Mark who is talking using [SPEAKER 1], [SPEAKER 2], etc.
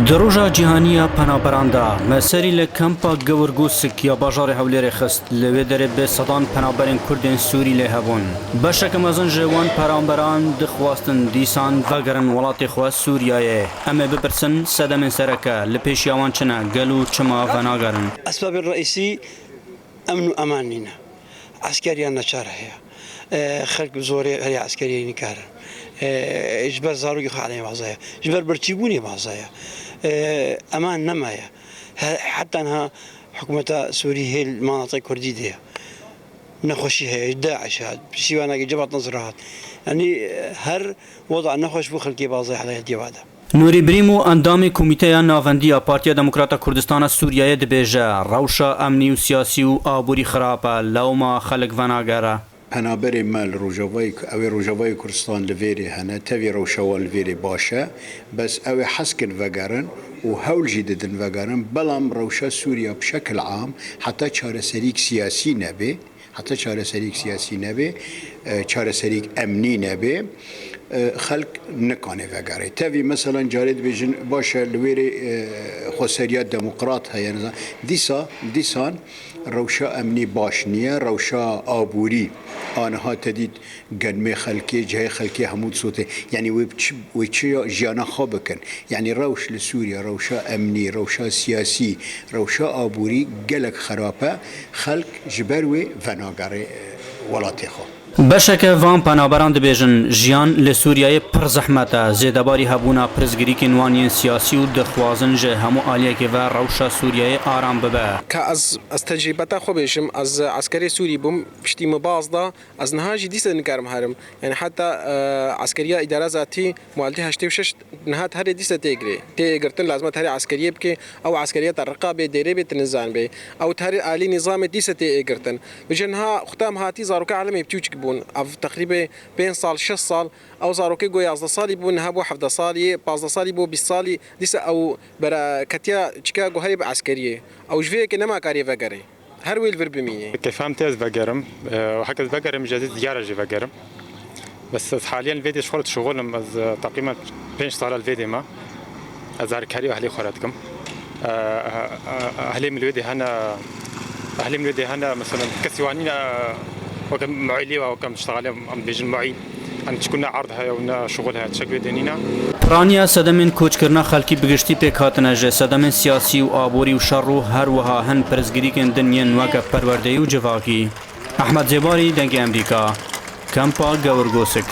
[SPEAKER 1] دروژا جیهانیه پنابراندا مسری لکمپا گورگوسک یا بازار هولیر خست لوی دره به صدان پنابرین کردین سوری لهبون بشک مزن جوان پنابران دخواستن دیسان وگرن ولات خوا سوریایه اما بپرسن صدم سرکه لپیش یوان چنه گلو چما وناگرن
[SPEAKER 2] اسباب الرئيسي امن واماننا عسكريا نشاره هي خلق زوري هي عسكريا نكار اجبر زاروي خالي بعضايا اجبر برتيبوني بعضايا امان نمايا حتى انها حكومه سوريا هي المناطق الكرديه دي نخوشي هي داعش هاد سيوانا جبهه نصرات يعني هر وضع نخوش بو خلقي بعضايا على دي بعده
[SPEAKER 1] نوری بریمو اندام کمیته ناوندی پارتیا دموکرات کردستان سوریه دبیجه روشا امنی و سیاسی و آبوری خرابه لوما خلق وناگره
[SPEAKER 3] پنابر مال روجاوای کردستان لویری هنه تاوی روشاوال لویری باشه بس او حسکن وگرن و هول جدیدن وگرن بلام روشا سوریا بشکل عام حتی چارەسەریک سیاسی نبه حتی چارەسەریک سیاسی نبه چارەسەریک امنی نبه خلق نکانه وگره تاوی مثلا جارید بیجن باشه لویری خسریات دموکرات های دیسان روشا امنی باش نیه روشا آبوری آنها تدید گنمه خلقی جای خلقی همود صوته یعنی وی چه جانا خواب بکن یعنی روش لسوریا روشا امنی روشا سیاسی روشا آبوری گلک خرابه خلق جبروی وناگره ولاتی خواه
[SPEAKER 1] بشک وان پنابران دبیجن جیان لسوریای پر زحمته زیدباری هبونا پرزگریکین وانین سیاسی و دخوازن جه همو آلیه که و روشا سوریای آرام ببه
[SPEAKER 4] که از تجربتا خو بیشم از عسکری سوری بوم پشتی مبازده از نهاجی دیسه نکرم هرم یعنی حتی عسکریا اداره ذاتی موالتی 86 نهات هر دیسه تیگرتن لازمه هر عسکریه بکه او عسکریت الرقابه دیره بیت نظام بی او هر عالی نظام دیسه تیگرتن بجنها ختام هاتی زاروک عالمی بتوچک او تقريبا بين صال 6 صال او زاروكي جو 11 صالي بون هبو 11 صالي 15 صالي بو 20 صالي ديس او برا كتيا تشيكاغو هرب عسكريه او جفيك انما كاري فقري هر ويل فربمي
[SPEAKER 5] كيف فهمت فقرم وهكذا فقرم جديد ديارج فقرم بس حاليا الفيديو شغل تقريبا 5 صال الفيديو ما ازار كاري اهلي خراتكم اهلي من الفيديو هنا مثلا كسوانين وكم معيلي وكم اشتغل ام بيجن معي ان تكون عرضها ونا شغلها تشكل دينينا
[SPEAKER 1] پرانیا صدمن کوچ کرنا خلکی بگشتی پیک هاتنه جه صدمن سیاسی و آبوری و شر و هر وها هن پرزگریکن دنین وکه پروردهی و جواکی احمد زباری دنگ امریکا کمپا گورگوسک